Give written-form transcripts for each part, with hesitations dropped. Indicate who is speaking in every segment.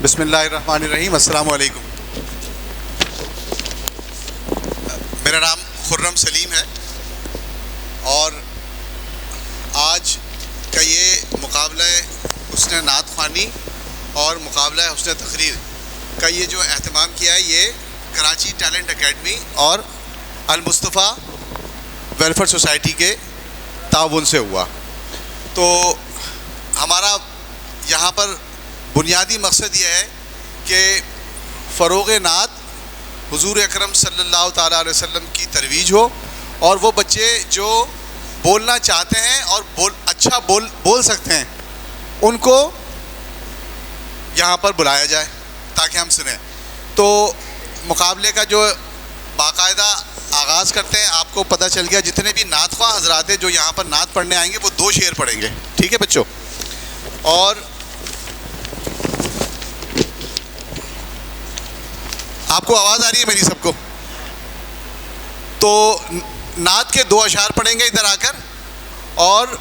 Speaker 1: बिस्मिल्लाहिर्रहमानिर्रहीम। अस्सलामु अलैकुम। मेरा नाम खुर्रम सलीम है और आज का ये मुकाबला हुस्न नात ख़्वानी और मुकाबला हुस्न तकरीर का ये जो एहतमाम किया है, ये कराची टैलेंट एकेडमी और अल मुस्तफ़ा वेलफेयर सोसाइटी के ताउन से हुआ। तो हमारा यहाँ पर बुनियादी मकसद ये है कि फ़रोग़ नात हुज़ूर अकरम सल्लल्लाहु ताला अलैहि वसल्लम की तरवीज हो और वो बच्चे जो बोलना चाहते हैं और अच्छा बोल सकते हैं, उनको यहाँ पर बुलाया जाए ताकि हम सुनें। तो मुकाबले का जो बाकायदा आगाज़ करते हैं, आपको पता चल गया जितने भी नात ख्वाह हज़रात हैं जो यहाँ पर नात पढ़ने आएंगे वो 2 शेर पढ़ेंगे, ठीक है बच्चों। और आपको आवाज़ आ रही है मेरी सबको? तो नात के 2 अशार पढ़ेंगे इधर आकर और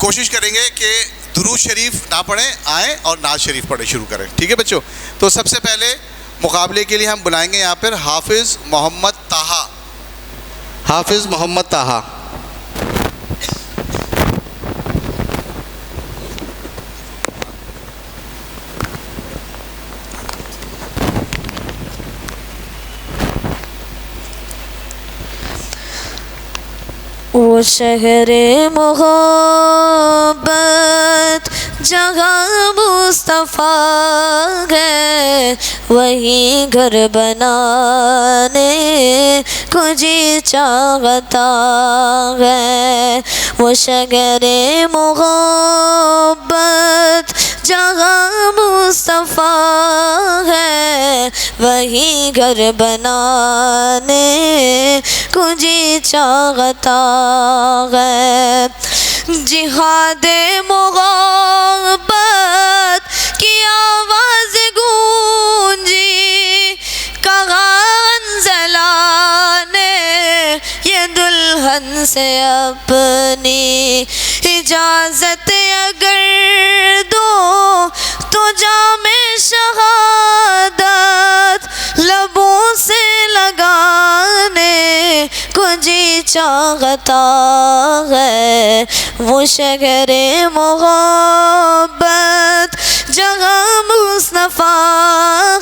Speaker 1: कोशिश करेंगे कि दुरूद शरीफ ना पढ़ें, आएँ और नात शरीफ पढ़े शुरू करें, ठीक है बच्चों। तो सबसे पहले मुकाबले के लिए हम बुलाएंगे यहाँ पर हाफिज़ मोहम्मद ताहा। हाफिज़ मोहम्मद ताहा।
Speaker 2: वो शहरे मोहब्बत जहाँ मुस्तफ़ा है, वही घर बनाने को जी चाहता है। वो शहरे मोहब्बत जहाँ मुस्तफ़ा है, वही घर बनाने को जी चाहता है। जिहादे मोहब्बत की आवाज़ गूंजी, कहा अंज़ला ने ये दुल्हन से अपनी इजाज़त अगर दो तो जामे शहादत लबों से लगाने को जी चाहता है। वो शहरे मोहब्बत जहाँ मुस्तफ़ा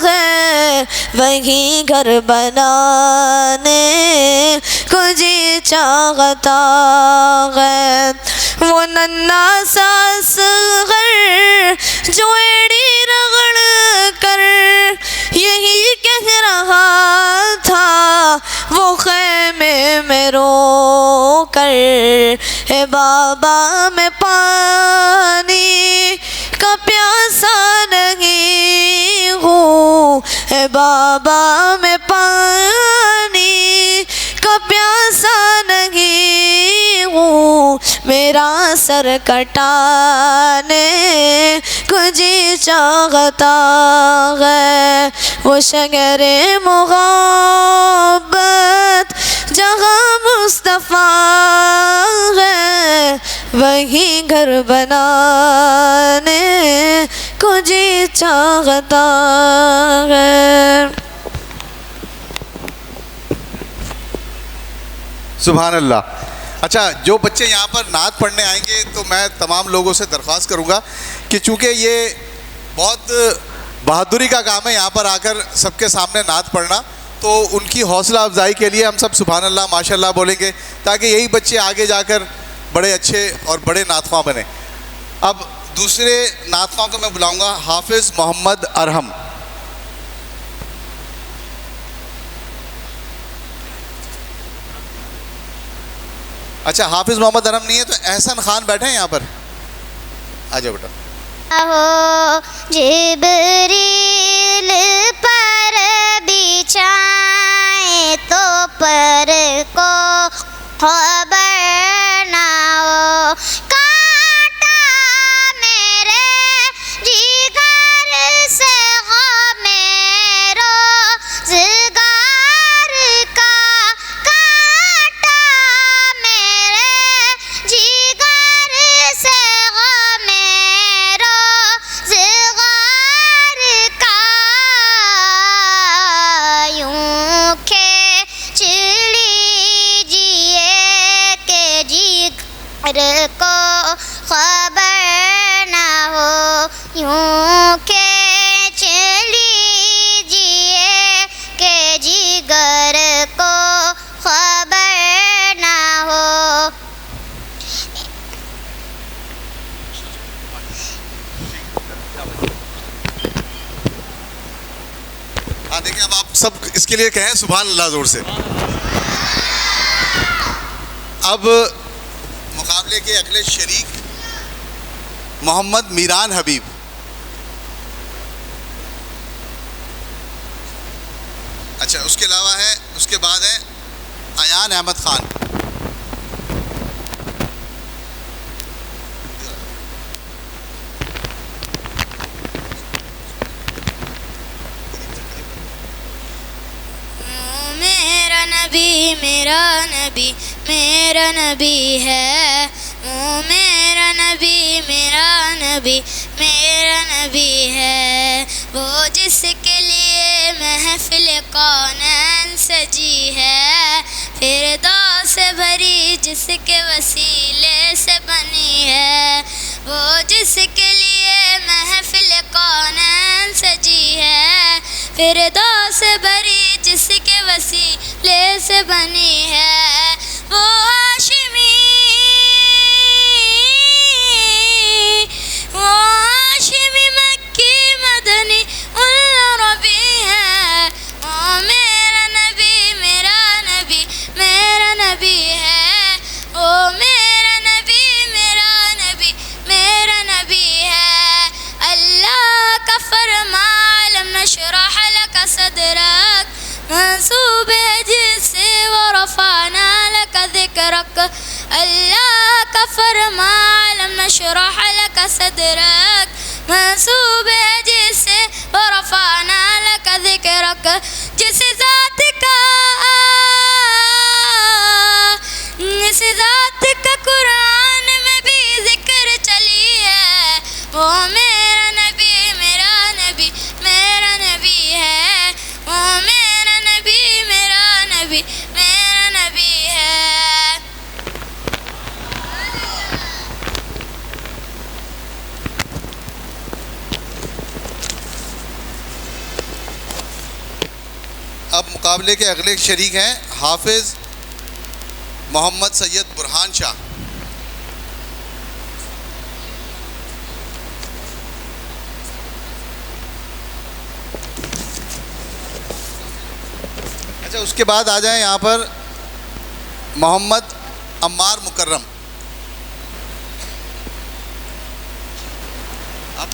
Speaker 2: है, वही घर बनाने को जी चाहता है। वो नन्ना सा असग़र जो एड़ी रगड़ कर यही कह रहा था, वो ख़ैमे में रो कर, ए बाबा मैं पानी का प्यासा नहीं हूँ, ए बाबा मैं पानी का प्यासा नहीं हूँ, मेरा सर कटाने को जी चाहता है। वो शगरे मोहब्बत जहाँ मुस्तफ़ा है, वही घर बनाने को जी चाहता है।
Speaker 1: सुभान अल्लाह। अच्छा, जो बच्चे यहाँ पर नात पढ़ने आएंगे तो मैं तमाम लोगों से दरख्वास्त करूँगा कि चूँकि ये बहुत बहादुरी का काम है यहाँ पर आकर सबके सामने नात पढ़ना, तो उनकी हौसला अफजाई के लिए हम सब सुभान अल्लाह माशाल्लाह बोलेंगे ताकि यही बच्चे आगे जाकर बड़े अच्छे और बड़े नातख्वां बने। अब दूसरे नातख्वां को मैं बुलाऊँगा हाफिज़ मोहम्मद अरहम। अच्छा, हाफिज़ मोहम्मद अरहम नहीं है तो एहसन खान बैठे हैं यहाँ पर, आ जाओ बेटा।
Speaker 3: जिब्रील पर बिछाए तो पर को खबर ना हो, काटा मेरे जिगर से मेरो जिगर का, काटा मेरे जिगर से मेरो यूं खींच लीजिए के जिगर को खबर ना हो।
Speaker 1: हाँ देखिए, अब आप सब इसके लिए कहें सुभान अल्लाह जोर से। अब मुकाबले के अगले शरीक मोहम्मद मीरान हबीब। अच्छा, उसके अलावा है, उसके बाद है अयान अहमद खान।
Speaker 3: मेरा नबी मेरा नबी मेरा नबी है, ओ मेरा नबी मेरा नबी मेरा नबी है। वो जिसके लिए महफिल कौनैन सजी है, फिरदौस भरी जिसके वसीले से बनी है। वो जिसके लिए महफिल कौनैन सजी है, फिरदौस भरी जिसके वसीले से बनी है। वो हाशिमी मक्की मदनी उल-अरबी है, ओ मेरा नबी मेरा नबी मेरा नबी है, ओ मेरा नबी मेरा नबी मेरा नबी है। अल्लाह का फरमान लम नशरह लक सदरक, मंसूब है जिससे वो रफ़ाना लक ज़िक्रक। अल्लाह का फरमान लम नशरह लक सदरक, मंसूब है जिससे वो रफ़ाना लक ज़िक्रक। जिस ज़ात का कुरान में भी ज़िक्र चली है, वो मेरा नबी मेरा नबी मेरा नबी है, वो मेरा नबी मेरा नबी मेरा नबी है।
Speaker 1: अब मुकाबले के अगले शरीक हैं हाफिज़ मोहम्मद सैयद बुरहान शाह। अच्छा, उसके बाद आ जाए यहाँ पर मोहम्मद अम्मार मुकर्रम। आप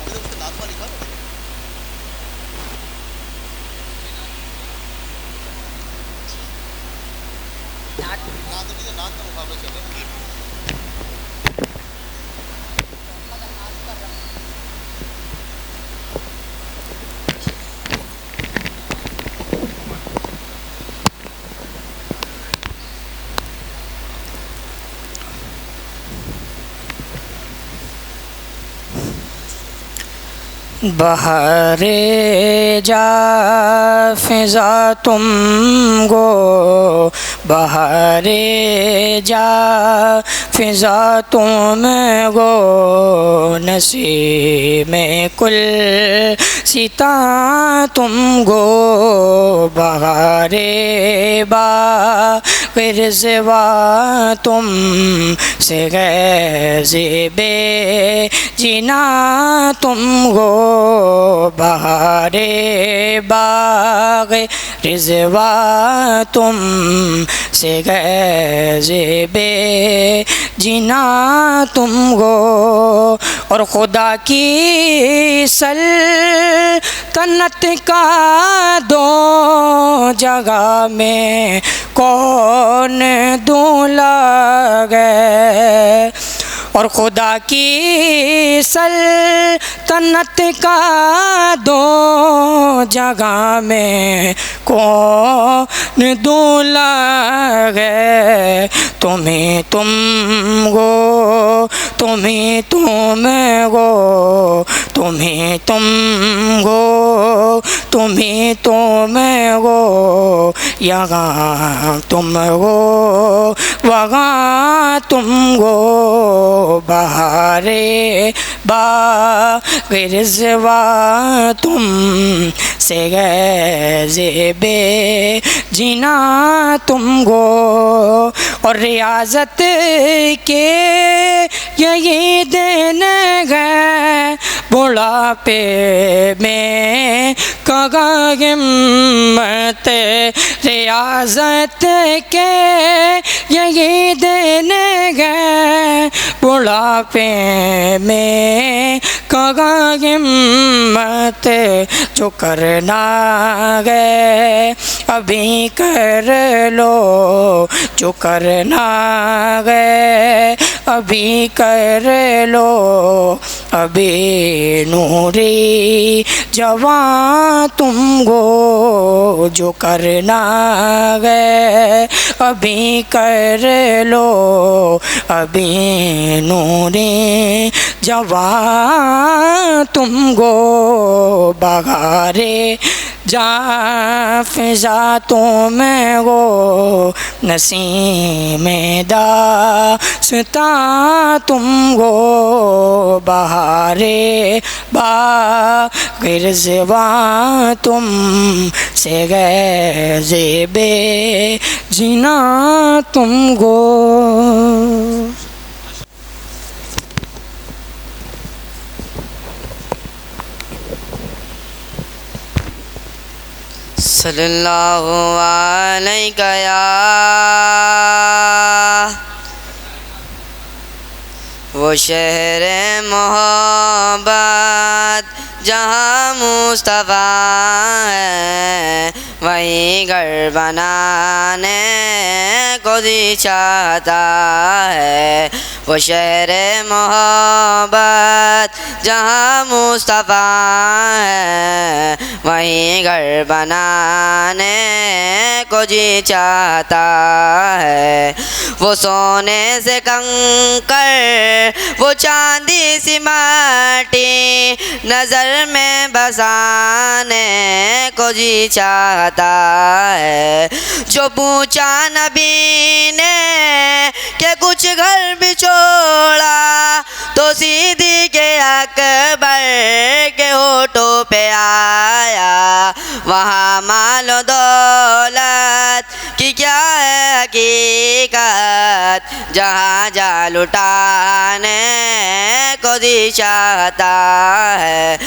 Speaker 1: अभी तो उसका नाम लिखा था। नात का मुकाबला चल रहा है।
Speaker 4: बहारे जा फिजा तुम गो, बहारे जा फिजा तुम गो, नसीब में कुल सीता तुम गो। बहारे बा गिरज़वा तुम से गज़बे जीना तुम गो। बहारे बाग रिज़वा तुम से गज़बे जीना तुम गो। और खुदा की सल्तनत का दो जगह में कौन दूल्हा गए। और खुदा की सल्तनत का दो जगह में कौन दूल्हा गए। तुम्हें तुम गो, तुम्हें तुम गो, तुम्हें तुम गो, तुम्हें तुम गो, यहाँ तुम गो वहाँ तुम गो। बहार बहारे बागिरजवा तुम से ज़ेबे जीना तुमको और रियाजत के यही दिन गए बुढ़ापे में कगा हिम्मत रियाजत के यही दिन गए बुढ़ापे में कगा हिम्मत जो करना गए अभी कर लो जो करना गए अभी कर लो अभी नूरी जवां तुमको जो करना गए अभी कर लो अभी नूरी जवां तुमको बहारे जा फिजा तो मैं वो नसीम दास्ता तुमको बहारे बागिरजवा तुम से गए ज़ेबे जीना तुमको।
Speaker 5: सल्लल्लाहु अलैका या वो शहर मोहब्बत जहाँ मुस्तफ़ा है वहीं घर बनाने को जी चाहता है। वो शहर मोहब्बत जहाँ मुस्तफ़ा है वहीं घर बनाने को जी चाहता है। वो सोने से कंकर वो चांदी सी माटी नज़र में बसाने को जी चाहता है। जो पूछा नबी ने कि कुछ घर भी छोड़ा तो सीधी के अकबर के होठों पे आया। वहाँ मालो दौलत कि क्या है हकीकत जहाँ जा लुटाने को जी चाहता है।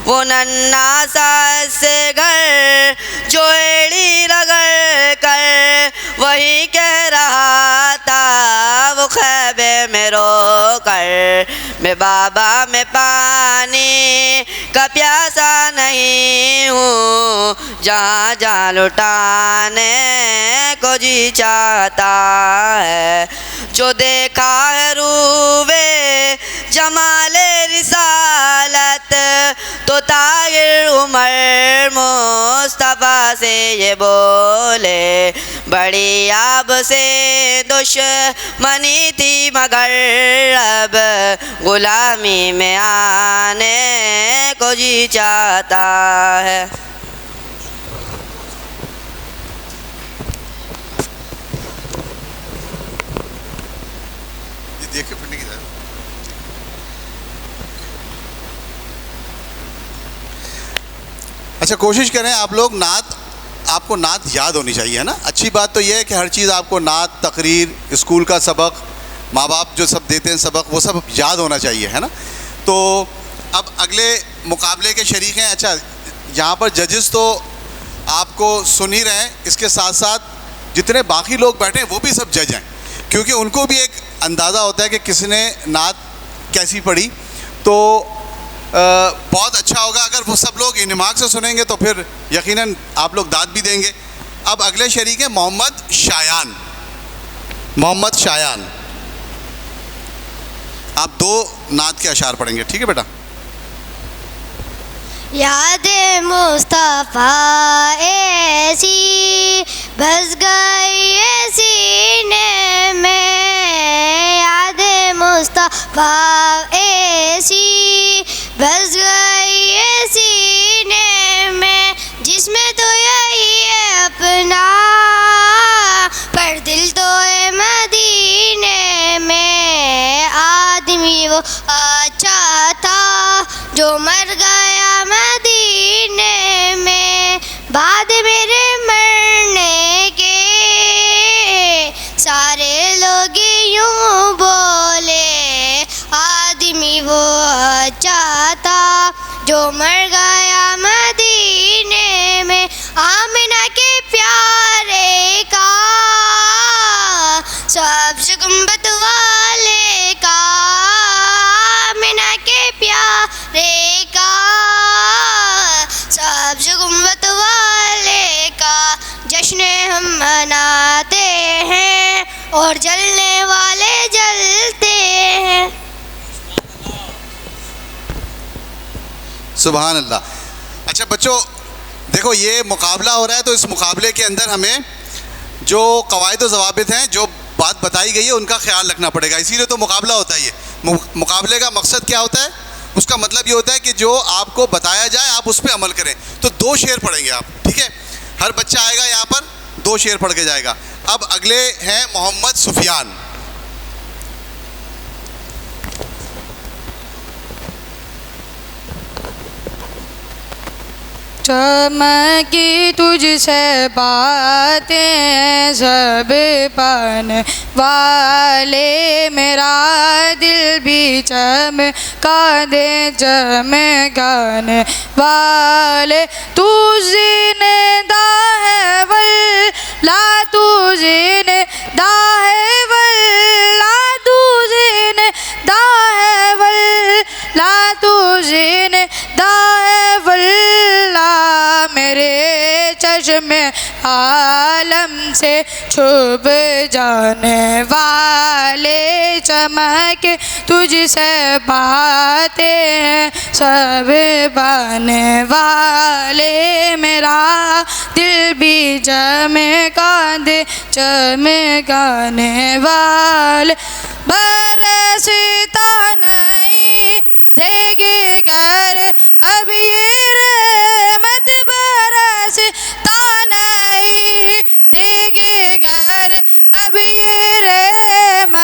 Speaker 5: वो नन्ना सा से घर जो एड़ी रगड़ कर वही कह रहा था वो ख्वाबे में रो कर मैं बाबा में पानी का प्यासा नहीं हूँ जहाँ जा लुटाने को जी चाहता है। जो देखा है रूबे जमाले रिसालत तो ताहिर उमर मुस्तफ़ा से ये बोले बड़ी आब से दुश्मनी थी मगर अब गुलामी में आने को जी चाहता है।
Speaker 1: देखिए फिरने की तरफ। अच्छा, कोशिश करें आप लोग नात, आपको नात याद होनी चाहिए, है ना। अच्छी बात तो ये है कि हर चीज़ आपको नात, तकरीर, स्कूल का सबक, माँ बाप जो सब देते हैं सबक, वो सब याद होना चाहिए, है ना। तो अब अगले मुकाबले के शरीक हैं। अच्छा, यहाँ पर जजेस तो आपको सुन ही रहे हैं, इसके साथ साथ जितने बाकी लोग बैठे हैं वो भी सब जज हैं, क्योंकि उनको भी एक अंदाज़ा होता है कि किसने नात कैसी पढ़ी। तो बहुत अच्छा होगा अगर वो सब लोग इन्माक से सुनेंगे, तो फिर यकीनन आप लोग दाद भी देंगे। अब अगले शरीक हैं मोहम्मद शायान। मोहम्मद शायान, आप 2 नात के अशार पढ़ेंगे, ठीक है बेटा।
Speaker 3: याद मुस्तफ़ा ऐसी बस गई है सीने में। याद मुस्तफ़ा ऐसी बस गई है सीने में जिसमें तो यही है अपना पर दिल तो है मदीने में। आदमी आदमी वो अच्छा था जो मर गया मदीने में बाद मेरे मरने के। सारे लोग यूं बोले आदमी वो अच्छा था जो मर गया मदीने में। आमिना के प्यारे का सबसे गुंबद वाले का, आमिना के प्यारे का सबसे गुंबद वाले का जश्न हम मनाते हैं और जलने वाले जलते हैं।
Speaker 1: सुभान अल्लाह। अच्छा बच्चों देखो, ये मुकाबला हो रहा है तो इस मुकाबले के अंदर हमें जो कवायद व ज़वाबित हैं, जो बात बताई गई है, उनका ख्याल रखना पड़ेगा। इसीलिए तो मुकाबला होता है। ये मुकाबले का मकसद क्या होता है? उसका मतलब ये होता है कि जो आपको बताया जाए आप उस पर अमल करें। तो 2 शेर पढ़ेंगे आप, ठीक है? हर बच्चा आएगा यहाँ पर 2 शेर पढ़ के जाएगा। अब अगले हैं मोहम्मद सुफियान।
Speaker 4: चमकी तुझसे बातें सब पाने वाले, मेरा दिल भी चमका दे चमकाने वाले। तू ज़िंदा है वल्ला, तू ज़िंदा है वल्ला, तू ज़िंदा है वल्ला, तू ज़िंदा है वल्ला। मेरे चश्मे आलम से छुप जाने वाले, चमक तुझसे बातें सब पाने वाले। मेरा दिल भी चमका दे चमकाने वाले। बरसता नहीं देगी घर अब ये रहमत, बरसता नहीं देगी घर अब ये रहमत।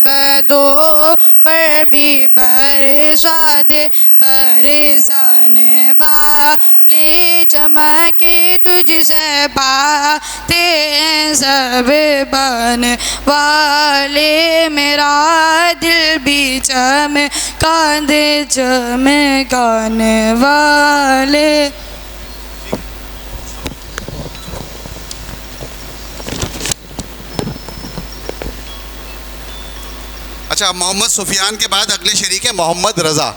Speaker 4: बदो पर भी बरसा दे बरसाने वाले, चमके तुझसे बातें सब बन वाले। मेरा दिल भी चमका दे चमकाने वाले।
Speaker 1: अच्छा, मोहम्मद सुफियान के बाद अगले शरीक है मोहम्मद रज़ा।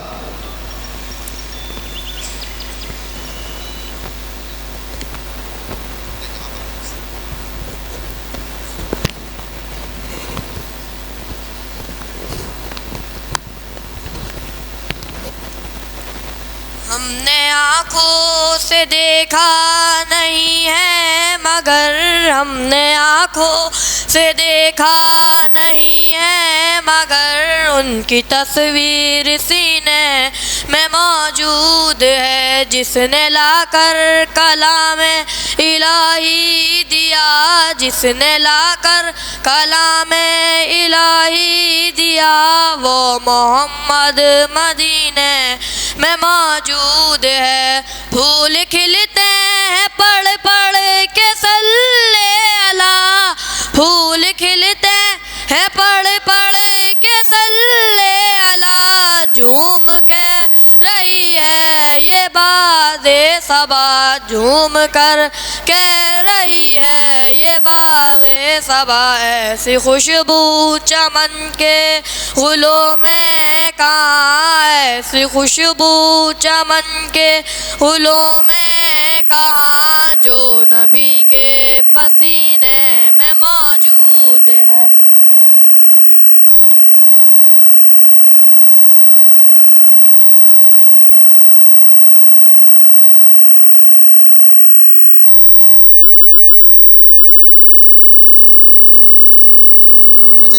Speaker 5: हमने आँखों से देखा नहीं है मगर, हमने आँखों से देखा नहीं है मगर, उनकी तस्वीर सीने में मौजूद है। जिसने लाकर कलाम इलाही दिया, जिसने लाकर कलाम इलाही दिया, वो मोहम्मद मदीने में मौजूद है। फूल खिलते हैं पढ़ पढ़ के सल्ले अला, फूल खिलते हैं पढ़ पढ़ के सल्ले अला। झूम के रही है ये बाज़े सबा, झूम कर कह रही है ये बाग़े सबा। ऐसी खुशबू चमन के गुलों में कहाँ, ऐसी खुशबू चमन के गुलों में कहाँ, जो नबी के पसीने में मौजूद है।
Speaker 1: अच्छा,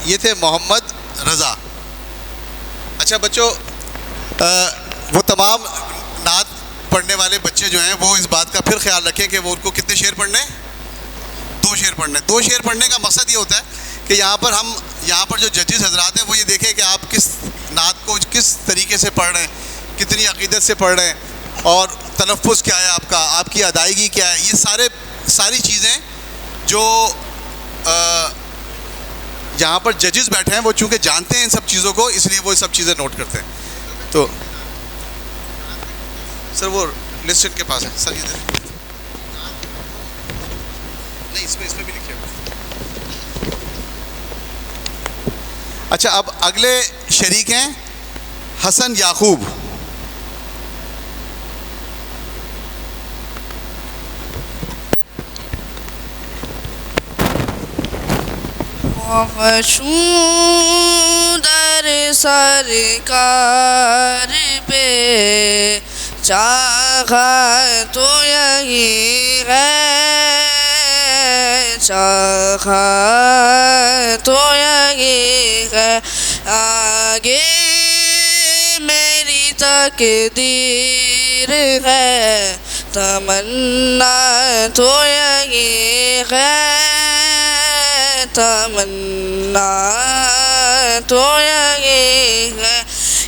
Speaker 1: ये थे मोहम्मद रज़ा। अच्छा बच्चों, वो तमाम नात पढ़ने वाले बच्चे जो हैं वो इस बात का फिर ख्याल रखें कि वो उनको कितने शेर पढ़ने हैं? 2 शेर पढ़ने। 2 शेर पढ़ने का मकसद ये होता है कि यहाँ पर हम यहाँ पर जो जजेस हजरात हैं वो ये देखें कि आप किस नात को किस तरीके से पढ़ रहे हैं, कितनी अकीदत से पढ़ रहे हैं, और तलफ़्फ़ुज़ क्या है आपका, आपकी अदायगी क्या है। ये सारी चीज़ें जो यहाँ पर जजेस बैठे हैं वो चूँकि जानते हैं इन सब चीज़ों को, इसलिए वो सब चीज़ें नोट करते हैं। तो सर वो लिस्ट इनके पास है सर, ये नहीं, इसमें भी लिखिए। अच्छा, अब अगले शरीक हैं हसन याकूब।
Speaker 5: दर सरकार पे चाहा तो यही है, चाहा तो यही है, आगे मेरी तकदीर है, तमन्ना तो यही है, तमन्ना तो यही है,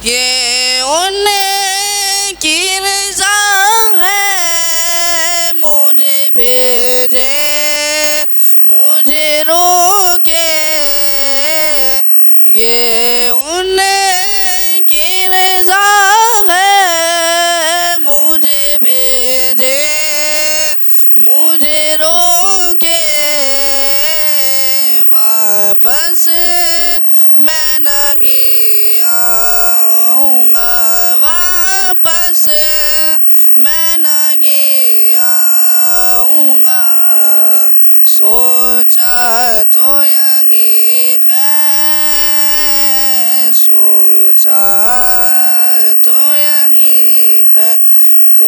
Speaker 5: ये उनकी रज़ा है, मुझे भेजे मुझे रोके, ये उनकी रज़ा है, मुझे भेजे मुझे रोके, वापस मैं नहीं आऊँगा, वापस मैं नहीं आऊँगा, सोचा तो यही है, सोचा तो यही है, तो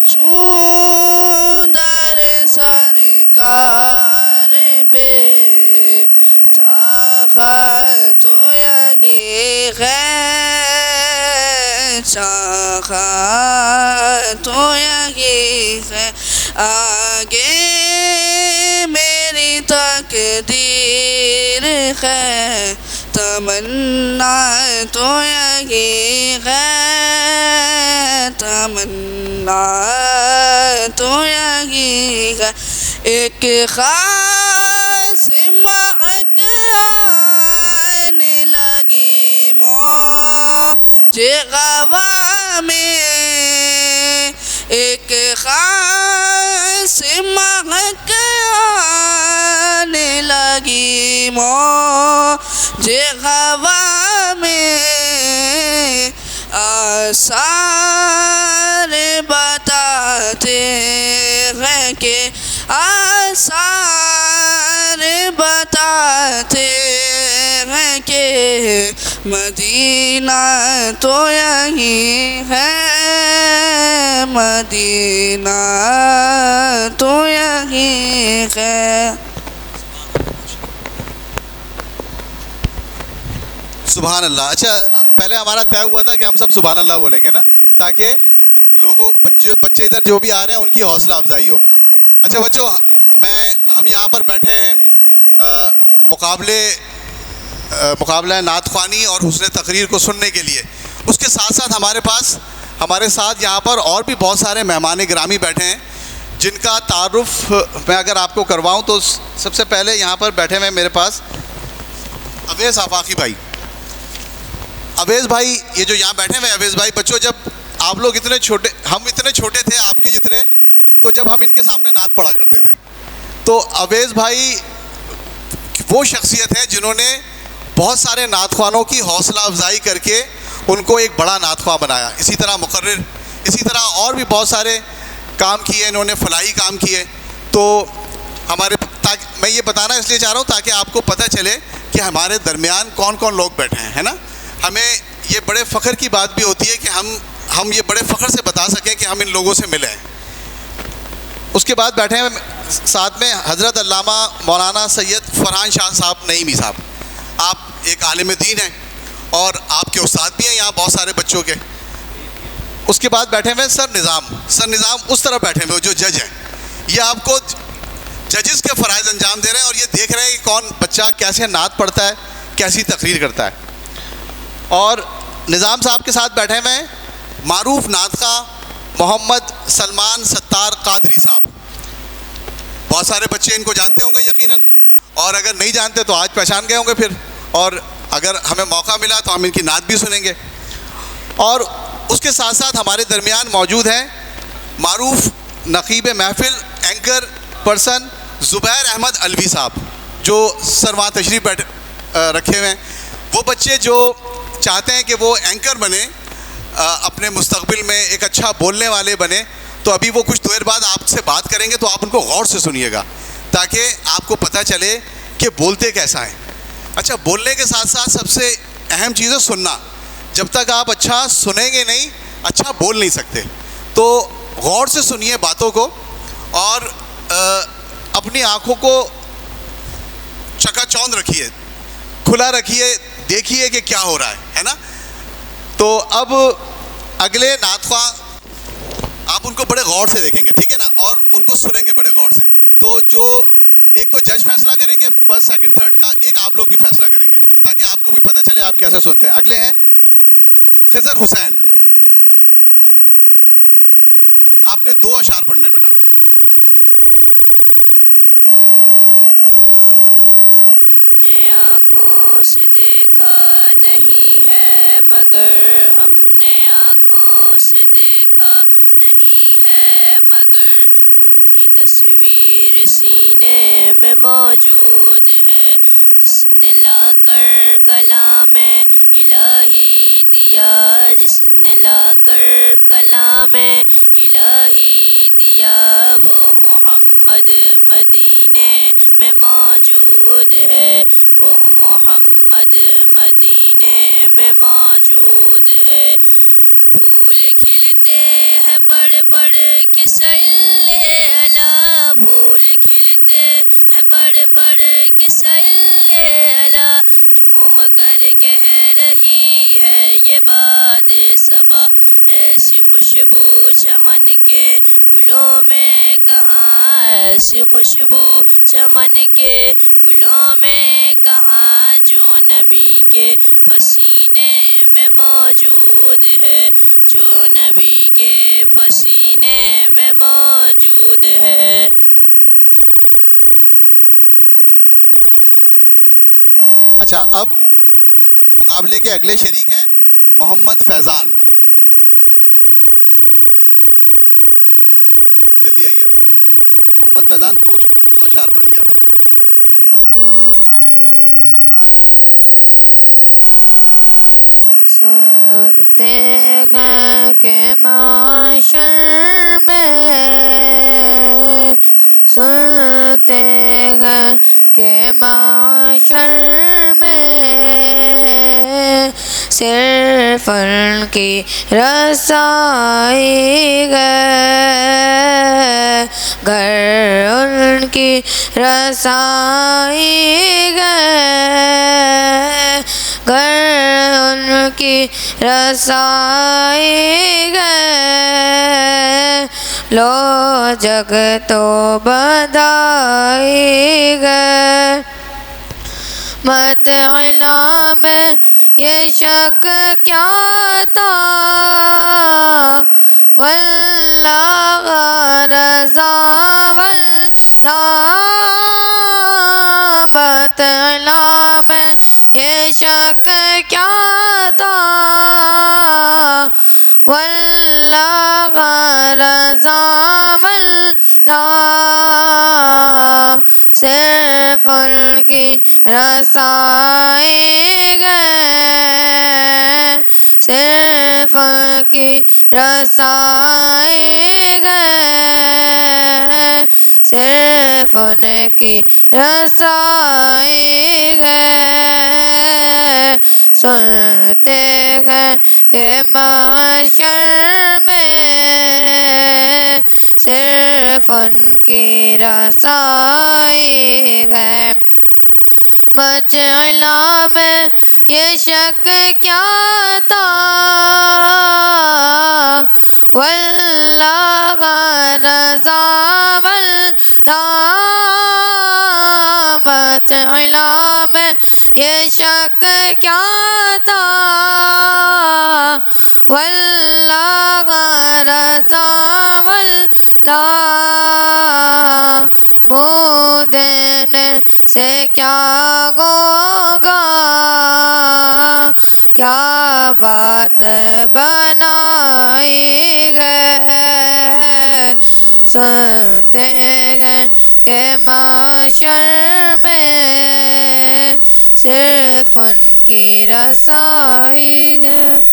Speaker 5: चूदर सरकार पे चाहा तो यही है, चाहा तो यही है, आगे मेरी तकदीर है, तमन्ना तो यही है, तमन्ना तो यही है, एक खास महक आने लगी मुझे हवा में, एक खास महक आने लगी मुझे हवा में, आसार बताते हैं कि आसार बताते हैं कि मदीना तो यही है, मदीना तो यही है।
Speaker 1: सुभान अल्लाह। अच्छा, पहले हमारा तय हुआ था कि हम सब सुभान अल्लाह बोलेंगे ना, ताकि लोगों बच्चे इधर जो भी आ रहे हैं उनकी हौसला अफजाई हो। अच्छा बच्चों, हम यहाँ पर बैठे हैं मुकाबला नात ख़्वानी और हुस्न तकरीर को सुनने के लिए। उसके साथ साथ हमारे साथ यहाँ पर और भी बहुत सारे मेहमान गिरामी बैठे हैं, जिनका तारुफ़ मैं अगर आपको करवाऊँ तो सबसे पहले यहाँ पर बैठे हुए मेरे पास अवैस आफाकी भाई। अवैस भाई ये जो यहाँ बैठे हुए अवैस भाई, बच्चों जब आप लोग इतने छोटे, हम इतने छोटे थे आपके जितने, तो जब हम इनके सामने नात पढ़ा करते थे, तो अवैस भाई वो शख्सियत है जिन्होंने बहुत सारे नात ख़्वानों की हौसला अफजाई करके उनको एक बड़ा नात ख़्वां बनाया। इसी तरह मुकर्रिर, इसी तरह और भी बहुत सारे काम किए इन्होंने, फलाही काम किए। तो मैं ये बताना इसलिए चाह रहा हूँ ताकि आपको पता चले कि हमारे दरमियान कौन कौन लोग बैठे हैं, है ना। हमें ये बड़े फ़ख्र की बात भी होती है कि हम ये बड़े फ़ख्र से बता सकें कि हम इन लोगों से मिले हैं। उसके बाद बैठे हैं साथ में हज़रत अल्लामा मौलाना सैयद फरहान शाह साहब नईमी साहब। आप एक आलिम दीन हैं और आपके उस्ताद भी हैं यहाँ बहुत सारे बच्चों के। उसके बाद बैठे हुए सर निज़ाम उस तरफ बैठे हुए जो जज हैं, ये आपको जजेस के फ़राइज़ अंजाम दे रहे हैं और ये देख रहे हैं कि कौन बच्चा कैसे नात पढ़ता है, कैसी तकरीर करता है। और निज़ाम साहब के साथ बैठे हुए हैं मारूफ नातखा मोहम्मद सलमान सत्तार कादरी साहब। बहुत सारे बच्चे इनको जानते होंगे यकीनन, और अगर नहीं जानते तो आज पहचान गए होंगे फिर, और अगर हमें मौका मिला तो हम इनकी नात भी सुनेंगे। और उसके साथ साथ हमारे दरमियान मौजूद हैं मारूफ नकीब महफिल एंकर पर्सन ज़ुबैर अहमद अलवी साहब, जो सरवहाँ तशरीफ़ रखे हुए हैं। वो बच्चे जो चाहते हैं कि वो एंकर बने, अपने मुस्तकबिल में एक अच्छा बोलने वाले बने, तो अभी वो कुछ देर बाद आपसे बात करेंगे, तो आप उनको गौर से सुनिएगा ताकि आपको पता चले कि बोलते कैसा है। अच्छा, बोलने के साथ साथ सबसे अहम चीज़ है सुनना। जब तक आप अच्छा सुनेंगे नहीं, अच्छा बोल नहीं सकते। तो गौर से सुनिए बातों को और अपनी आँखों को चकाचौंध रखिए, खुला रखिए, देखिए कि क्या हो रहा है ना। तो अब अगले नातख़्वा आप उनको बड़े गौर से देखेंगे, ठीक है ना, और उनको सुनेंगे बड़े गौर से। तो जो एक तो जज फैसला करेंगे फर्स्ट सेकंड थर्ड का, एक आप लोग भी फैसला करेंगे ताकि आपको भी पता चले आप कैसे सुनते हैं। अगले हैं खिज़र हुसैन, आपने 2 अशार पढ़ने बेटा।
Speaker 6: हमने आँखों से देखा नहीं है मगर, हमने आँखों से देखा नहीं है मगर, उनकी तस्वीर सीने में मौजूद है। जिसने लाकर कलामे इलाही दिया, जिसने लाकर कलामे इलाही दिया, वो मोहम्मद मदीने में मौजूद है, वो मोहम्मद मदीने में मौजूद है। फूल खिलते हैं पढ़ पढ़ के सल्ले अला, फूल खिलते हैं पढ़ पढ़ के सल्ले अला, झूम कर कह रही है ये बात सबा, ऐसी खुशबू चमन के गुलों में कहाँ, ऐसी खुशबू चमन के गुलों में कहाँ, जो नबी के पसीने में मौजूद है, जो नबी के पसीने में मौजूद है।
Speaker 1: अच्छा, अब मुकाबले के अगले शरीक हैं मोहम्मद फैज़ान। जल्दी आइए आप। मोहम्मद फैज़ान 2 अशार पढ़ेंगे आप।
Speaker 2: सुनते हैं कि माशर में, सुनते हैं कि माशर में सिर्फ उनकी रसाई गए, घर उनकी रसाई गए, घर उनकी रसाई गए, लो जग तो बधाई गए। मत इला में ये शक क्या था, वल्लाह रज़ा वल्लाह, मत इला में ये शक क्या था, वल्लाह रज़ा वल्लाह, सिर्फ उनकी रसाई गए, सिर्फ उनकी रसाई गए, सिर्फ उनकी रसाई गए। सुनते हैं कि महशर में सिर्फ उनकी रसाई गए। मचला में ये शक क्या था, वल्लाह रज़ा वल्लाह, मचला में ये शक क्या था वल्लाह रज़ा वल्लाह मुँह देने से क्या होगा क्या बात बनाई है सुनते हैं कि माशर में सिर्फ उनकी रसाई है।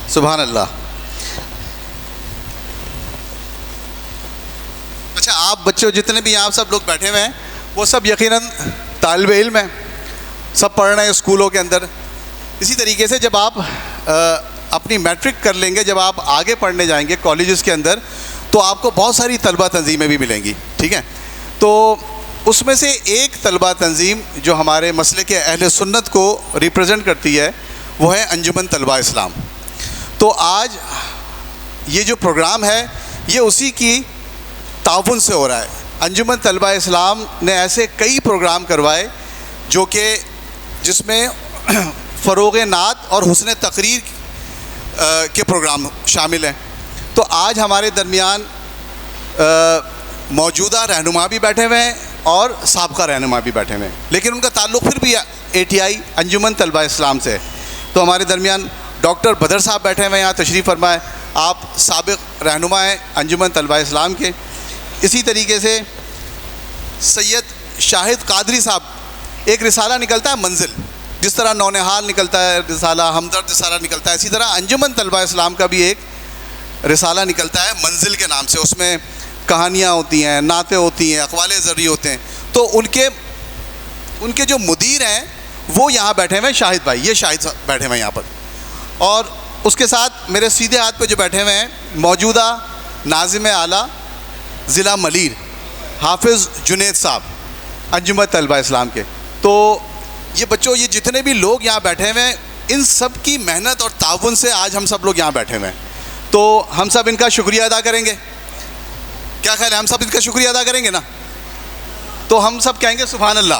Speaker 1: सुभान अल्लाह। अच्छा, आप बच्चों जितने भी आप सब लोग बैठे हुए हैं वो सब यकीनन तालिब इल्म हैं, सब पढ़ रहे हैं स्कूलों के अंदर। इसी तरीके से जब आप अपनी मैट्रिक कर लेंगे, जब आप आगे पढ़ने जाएंगे कॉलेजेस के अंदर, तो आपको बहुत सारी तलबा तंजीमें भी मिलेंगी, ठीक है। तो उसमें से एक तलबा तंजीम जो हमारे मसले के अहले सुन्नत को रिप्रेजेंट करती है वो है अंजुमन तलबा इस्लाम। तो आज ये जो प्रोग्राम है ये उसी की ताउन से हो रहा है। अंजुमन तलबा इस्लाम ने ऐसे कई प्रोग्राम करवाए जो कि जिसमें फ़रोग़ नात और हुस्न तकरीर के प्रोग्राम शामिल हैं। तो आज हमारे दरमियान मौजूदा रहनुमा भी बैठे हुए हैं और साबका रहनुमा भी बैठे हुए हैं, लेकिन उनका ताल्लुक़ फिर भी ATI अंजुमन तलबा इस्लाम से है। तो हमारे दरमियान डॉक्टर बदर साहब बैठे हुए हैं, यहाँ तशरीफ़ फरमाए। आप साबिक़ रहनुमा हैं अंजुमन तलबा इस्लाम के। इसी तरीके से सैयद शाहिद कादरी साहब, एक रिसाला निकलता है मंजिल, जिस तरह नौनिहाल निकलता है रिसाला, हमदर्द रिसाला निकलता है, इसी तरह अंजुमन तलबा इस्लाम का भी एक रिसाला निकलता है मंजिल के नाम से। उसमें कहानियाँ होती हैं, नातें होती हैं, अक़वाले ज़र्री होते हैं। तो उनके जो मुदीर हैं वो यहाँ बैठे हुए हैं, शाहिद भाई, ये शाहिद बैठे हुए हैं यहाँ पर। और उसके साथ मेरे सीधे हाथ पे जो बैठे हुए हैं मौजूदा नाज़िम आला ज़िला मलीर हाफिज़ जुनेद साहब अंजुमन तलबा इस्लाम के। तो ये बच्चों, ये जितने भी लोग यहाँ बैठे हुए हैं, इन सब की मेहनत और ताउन से आज हम सब लोग यहाँ बैठे हुए हैं। तो हम सब इनका शुक्रिया अदा करेंगे। क्या ख्याल है, हम सब इनका शुक्रिया अदा करेंगे ना? तो हम सब कहेंगे सुभान अल्लाह।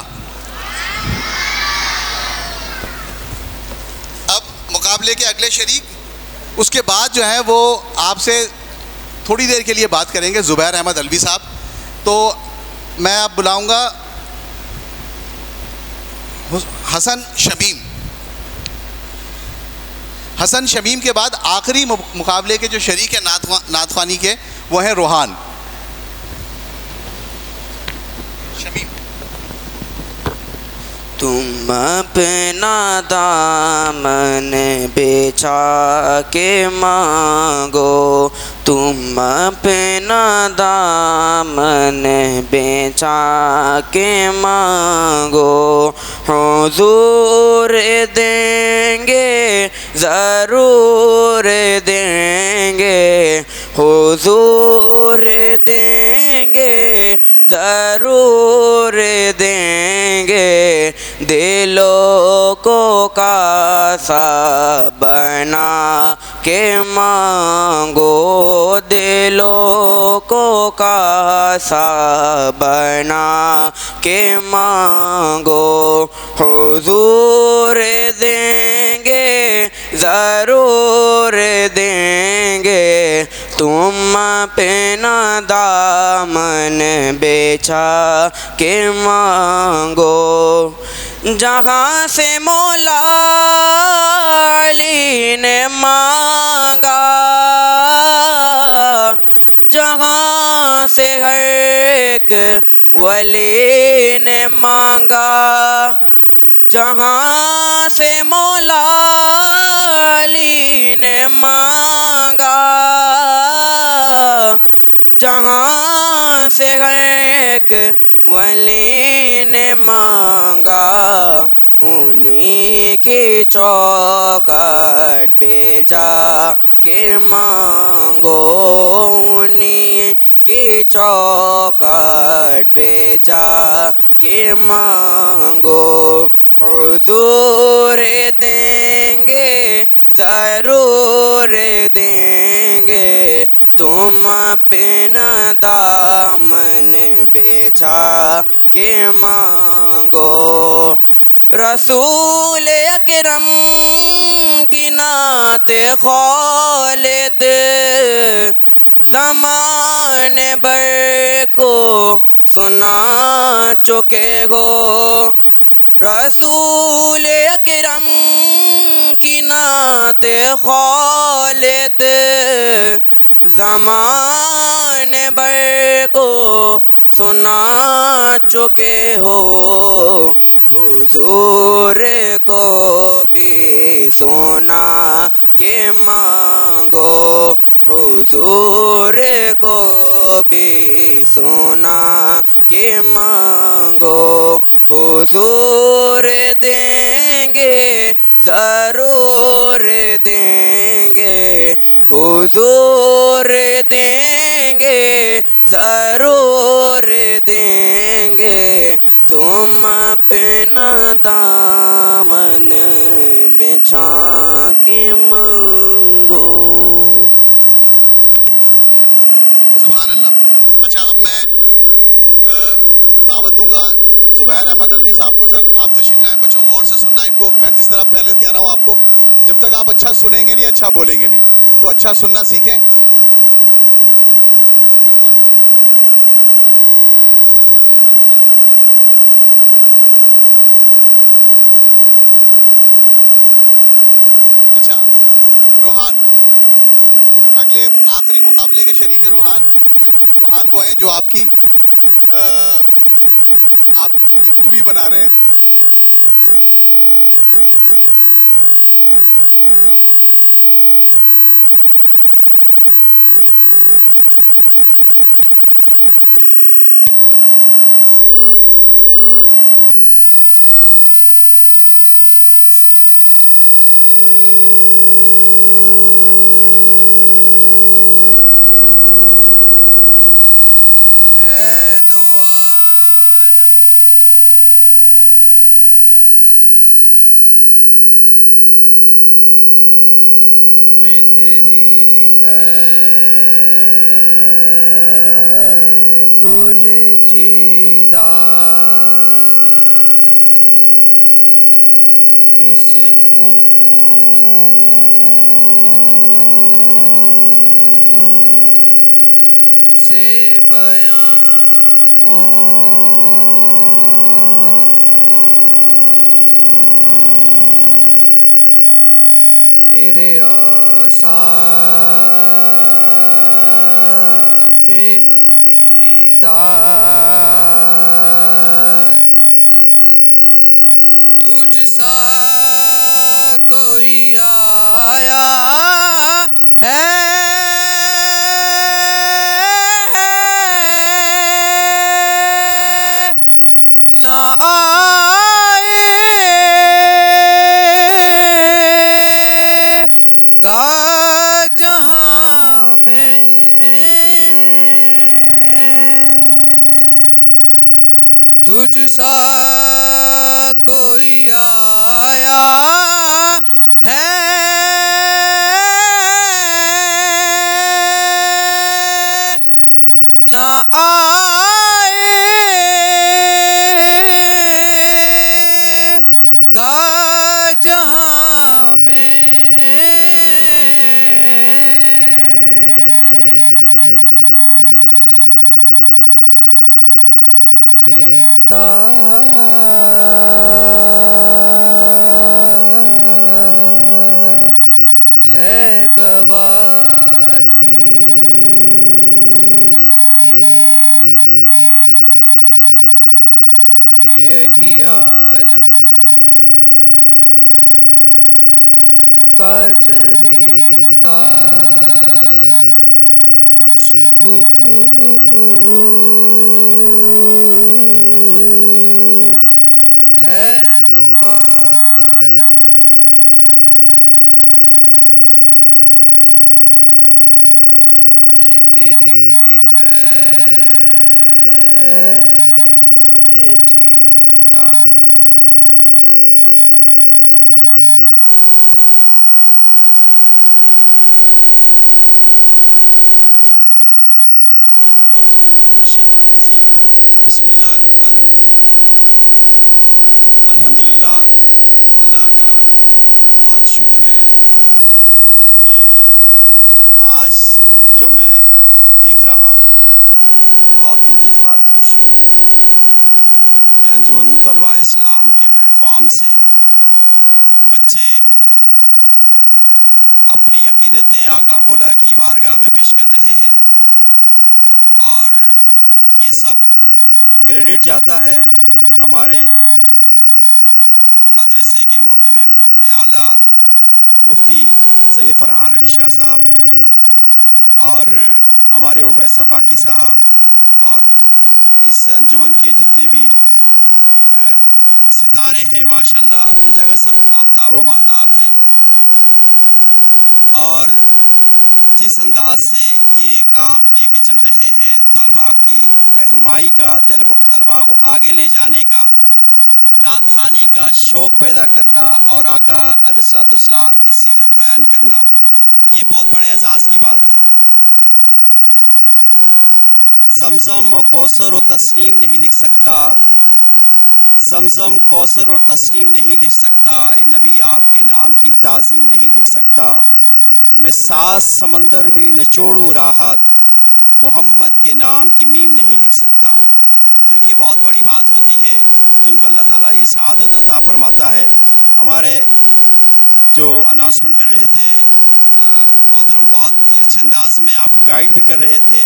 Speaker 1: अब मुकाबले के अगले शरीक, उसके बाद जो है वो आपसे थोड़ी देर के लिए बात करेंगे ज़ुबैर अहमद अलवी साहब। तो मैं अब बुलाऊंगा हसन शमीम। हसन शमीम के बाद आखिरी मुकाबले के जो शरीक है नातख्वानी के, वो हैं रोहान शमीम।
Speaker 5: तुम अपना दामन बेचा के मांगो, तुम अपना दामन बेचा के मांगो, हुजूर देंगे ज़रूर देंगे, हुजूर देंगे ज़रूर देंगे, दिलों को कासा बना के मांगो, दिलों को कासा बना के मांगो, हुजूर देंगे ज़रूर देंगे, तुम अपना दामन बेचा के मांगो। जहाँ से मौला अली ने मांगा, जहाँ से हर एक वली ने मांगा, जहाँ से मौला अली ने मांगा, जहाँ से एक वली ने मांगा, उन्हीं की चौखट पे जा के मांगो, उन्हीं की चौखट पे जा के मांगो, हुजूर देंगे ज़रूर देंगे, तुम अपना दामन बेचा के मांगो। रसूल अकरम की नात खालिद ज़माने भर को सुना चुके हो। रसूल अकरम की नात खालिद ज़माने भर को सुना चुके हो। हुजूर को भी सुना के मांगो। हुजूर को भी सुना के मांगो। हुजूर देंगे ज़रूर देंगे। हुजूर देंगे ज़रूर देंगे। तुम अपना दामन बिछा के मांगो।
Speaker 1: सुभान अल्लाह। अच्छा, अब मैं दावत दूंगा ज़ुबैर अहमद अलवी साहब को। सर, आप तशरीफ़ लाएं। बच्चों, गौर से सुनना इनको। मैं जिस तरह पहले कह रहा हूँ आपको, जब तक आप अच्छा सुनेंगे नहीं, अच्छा बोलेंगे नहीं, तो अच्छा सुनना सीखें। एक बात सर को जाना था क्या? अच्छा, रोहान अगले आखिरी मुकाबले के शरीक हैं। रोहान, रोहान वो हैं जो आपकी मूवी बना रहे हैं। हाँ, वो अभी तक नहीं आया।
Speaker 7: मैं तेरी गुल चिदा किस मुँह से बयां हो। तेरे औसाफ़े हमीदा तुझ सा कोई आया है ना आएगा जहाँ में तुझ सा कोई आया है ना आएगा जहाँ में देता है गवाही यही आलम का चरिता खुशबू है दो आलम में तेरी गुल चीता।
Speaker 8: औज़ुबिल्लाहि मिनश शैतानिर रजीम।
Speaker 1: बिस्मिल्लाहिर्रहमानिर्रहीम। अल्हम्दुलिल्लाह, अल्लाह का बहुत शुक्र है कि आज जो मैं देख रहा हूँ, बहुत मुझे इस बात की खुशी हो रही है कि अंजुमन तलबा इस्लाम के प्लेटफॉर्म से बच्चे अपनी अक़ीदतें आका मौला की बारगाह में पेश कर रहे हैं। और ये सब जो क्रेडिट जाता है हमारे मदरसे के मोहतमिम में आला मुफ्ती सैयद फ़रहान अली शाह साहब और हमारे उवैस सफ़ाकी साहब और इस अंजुमन के जितने भी सितारे हैं माशाल्लाह, अपनी जगह सब आफताब व महताब हैं। और जिस अंदाज से ये काम लेके चल रहे हैं, तलबा की रहनुमाई का, तलबा को आगे ले जाने का, नात ख़ानी का शौक़ पैदा करना और आका अलैहिस्सलाम की सीरत बयान करना, ये बहुत बड़े एज़ाज़ की बात है। ज़मज़म और कौसर और तस्नीम नहीं लिख सकता, ज़मज़म कौसर और तस्नीम नहीं लिख सकता, ए नबी आपके नाम की ताज़ीम नहीं लिख सकता। मैं 7 समंदर भी निचोड़ूँ राहत, मोहम्मद के नाम की मीम नहीं लिख सकता। तो ये बहुत बड़ी बात होती है जिनको अल्लाह ताला ये सआदत अता फ़रमाता है। हमारे जो अनाउंसमेंट कर रहे थे मोहतरम, बहुत ही अच्छे अंदाज़ में आपको गाइड भी कर रहे थे,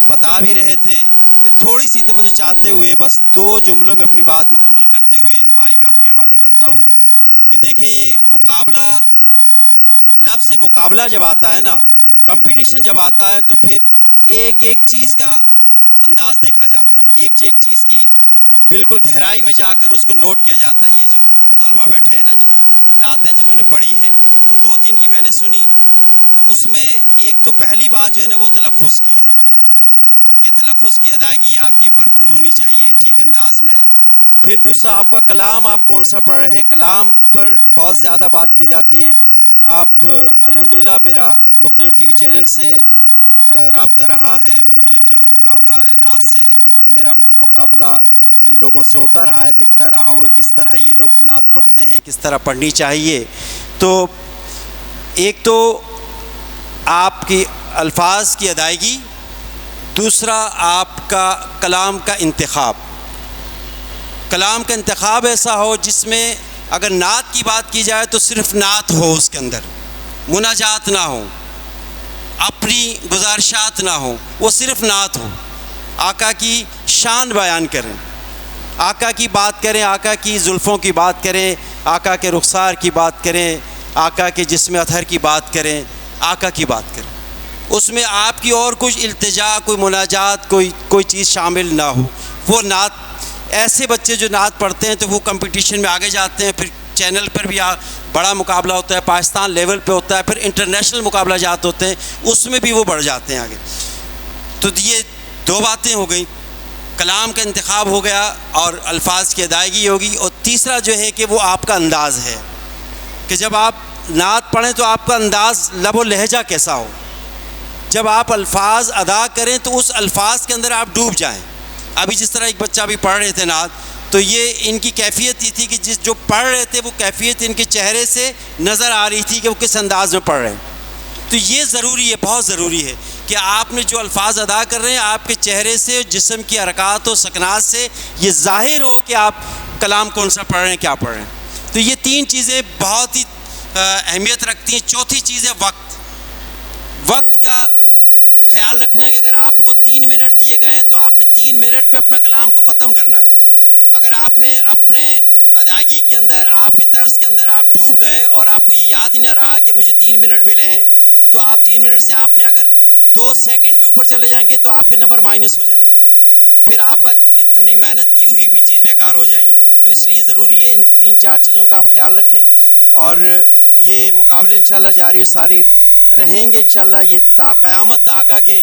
Speaker 1: बता भी रहे थे। मैं थोड़ी सी तवज्जो चाहते हुए बस 2 जुमलों में अपनी बात मुकम्मल करते हुए माइक आपके हवाले करता हूँ कि देखें, ये मुकाबला, लफ्ज़ से मुकाबला जब आता है ना, कंपटीशन जब आता है, तो फिर एक एक चीज़ का अंदाज़ देखा जाता है, एक एक चीज़ की बिल्कुल गहराई में जाकर उसको नोट किया जाता है। ये जो तलबा बैठे हैं ना, जो नातें जिन्होंने पढ़ी हैं, तो 2-3 की मैंने सुनी, तो उसमें एक तो पहली बात जो है ना वो तलफ़ुज़ की है कि तलफ़ुज़ की अदायगी आपकी भरपूर होनी चाहिए ठीक अंदाज़ में। फिर दूसरा, आपका कलाम आप कौन सा पढ़ रहे हैं, कलाम पर बहुत ज़्यादा बात की जाती है। आप अल्हम्दुलिल्लाह, मेरा मुख्तलिफ़ टीवी चैनल से राब्ता रहा है, मुख्तलिफ़ जगह मुकाबला है नात से, मेरा मुकाबला इन लोगों से होता रहा है, दिखता रहा हूँ कि किस तरह ये लोग नात पढ़ते हैं, किस तरह पढ़नी चाहिए। तो एक तो आपकी अल्फाज की अदायगी, दूसरा आपका कलाम का इंतखाब। कलाम का इंतखाब ऐसा हो जिसमें अगर नात की बात की जाए तो सिर्फ़ नात हो, उसके अंदर मुनाजात ना हो, अपनी गुजारिशात ना हो, वो सिर्फ़ नात हो। आका की शान बयान करें, आका की बात करें, आका की जुल्फ़ों की बात करें, आका के रुखसार की बात करें, आका के जिस्म अतहर की बात करें, आका की बात करें। उसमें आपकी और कुछ इल्तिजा, कोई मुनाजात, कोई चीज़ शामिल ना हो। वो नात, ऐसे बच्चे जो नात पढ़ते हैं तो वो कंपटीशन में आगे जाते हैं, फिर चैनल पर भी बड़ा मुकाबला होता है, पाकिस्तान लेवल पे होता है, फिर इंटरनेशनल मुकाबला जात होते हैं, उसमें भी वो बढ़ जाते हैं आगे। तो ये 2 बातें हो गई, कलाम का इंतखाब हो गया और अल्फाज की अदायगी होगी। और तीसरा जो है कि वो आपका अंदाज़ है कि जब आप नात पढ़ें तो आपका अंदाज़, लब व लहजा कैसा हो। जब आप अल्फाज अदा करें तो उस अल्फाज के अंदर आप डूब जाएं। अभी जिस तरह एक बच्चा भी पढ़ रहे थे नात, तो ये इनकी कैफियत ये थी कि जो पढ़ रहे थे वो कैफियत इनके चेहरे से नज़र आ रही थी कि वो किस अंदाज़ में पढ़ रहे हैं। तो ये ज़रूरी है, बहुत ज़रूरी है कि आपने जो अल्फाज अदा कर रहे हैं, आपके चेहरे से, जिस्म की हरकत और सकनात से ये ज़ाहिर हो कि आप कलाम कौन सा पढ़ रहे हैं, क्या पढ़ रहे हैं। तो ये 3 चीज़ें बहुत ही अहमियत रखती हैं। चौथी चीज़ है वक्त का ख्याल रखना कि अगर आपको 3 मिनट दिए गए हैं तो आपने 3 मिनट में अपना कलाम को ख़त्म करना है। अगर आपने अपने अदायगी के अंदर, आपके तर्ज के अंदर आप डूब गए और आपको ये याद ही ना रहा कि मुझे 3 मिनट मिले हैं, तो आप 3 मिनट से आपने अगर 2 सेकंड भी ऊपर चले जाएंगे तो आपके नंबर माइनस हो जाएंगे, फिर आपका इतनी मेहनत की हुई भी चीज़ बेकार हो जाएगी। तो इसलिए ज़रूरी है इन 3-4 चीज़ों का आप ख्याल रखें। और ये मुकाबले इंशाल्लाह जारी सारी रहेंगे इंशाल्लाह, ये क़यामत आका के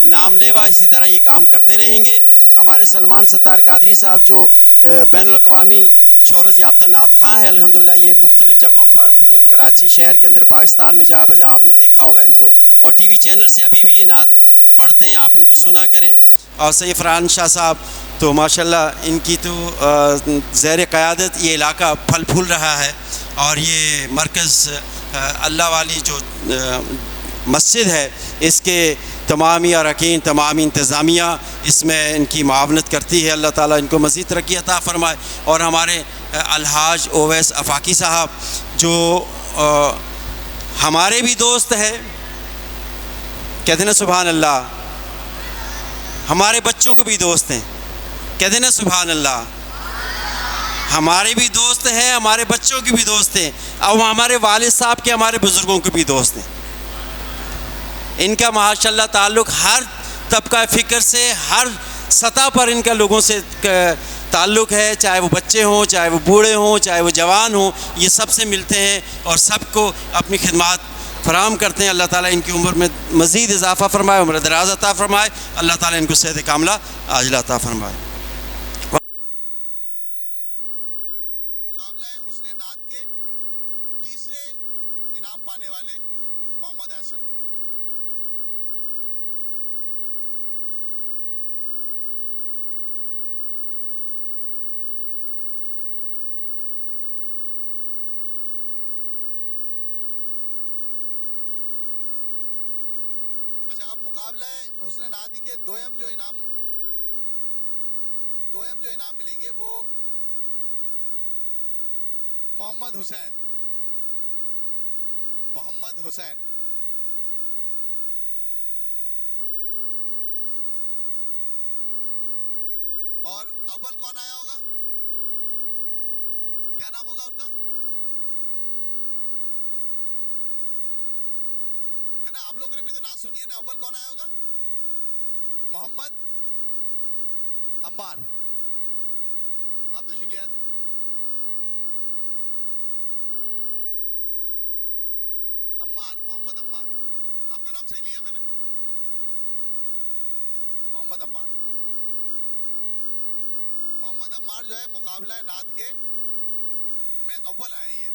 Speaker 1: नाम लेवा इसी तरह ये काम करते रहेंगे। हमारे सलमान सत्तार कादरी साहब जो बैनुल-अक़वामी शोहरत याफ्ता नात ख़ां है, अल्हम्दुलिल्लाह ये मुख्तलिफ़ जगहों पर पूरे कराची शहर के अंदर, पाकिस्तान में जहाँ बजा आपने देखा होगा इनको, और टीवी चैनल से अभी भी ये नात पढ़ते हैं, आप इनको सुना करें। और सैयद फ़रहान शाह साहब
Speaker 8: तो माशाल्लाह इनकी तो ज़ेर क़यादत ये इलाका फल फूल रहा है। और ये मरकज़ अल्लाह वाली जो मस्जिद है, इसके तमामी अरकान, तमामी इंतज़ामिया इसमें इनकी मुआवनत करती है। अल्लाह ताला इनको मज़ीद तरक्की अता फ़रमाए। और हमारे अलहाज ओवैस अफ़ाकी साहब जो हमारे भी दोस्त हैं, कहते हैं ना सुभान अल्लाह, हमारे बच्चों को भी दोस्त हैं, कहते हैं ना सुभान अल्लाह, हमारे भी दोस्त हैं, हमारे बच्चों की भी दोस्त हैं, और हमारे वालिद साहब के, हमारे बुज़ुर्गों के भी दोस्त हैं। इनका माशाअल्लाह ताल्लुक़ हर तबका फ़िक्र से, हर सतह पर इनका लोगों से ताल्लुक़ है, चाहे वो बच्चे हों, चाहे वो बूढ़े हों, चाहे वो जवान हों, ये सबसे मिलते हैं और सबको अपनी खिदमत फराहम करते हैं। अल्लाह ताला इनकी उम्र में मज़ीद इजाफ़ा फ़रमाए, उम्र दराज़ अता फ़रमाए। अल्लाह ताला इनको सेहत कामिला आजिला अता फ़रमाए।
Speaker 1: मुकाबला हुस्न नात के तीसरे इनाम पाने वाले मोहम्मद हसन। अच्छा, अब मुकाबला हुस्न नात के दोयम जो इनाम मिलेंगे वो मोहम्मद हुसैन। और अव्वल कौन आया होगा? क्या नाम होगा उनका? है ना, आप लोगों ने भी तो नाम सुनी है ना। अव्वल कौन आया होगा? मोहम्मद अम्मार। आप तशरीफ लिया सर। मोहम्मद अम्मार, आपका नाम सही लिया मैंने? मोहम्मद अम्मार जो है मुकाबला नात के में अव्वल आए ये।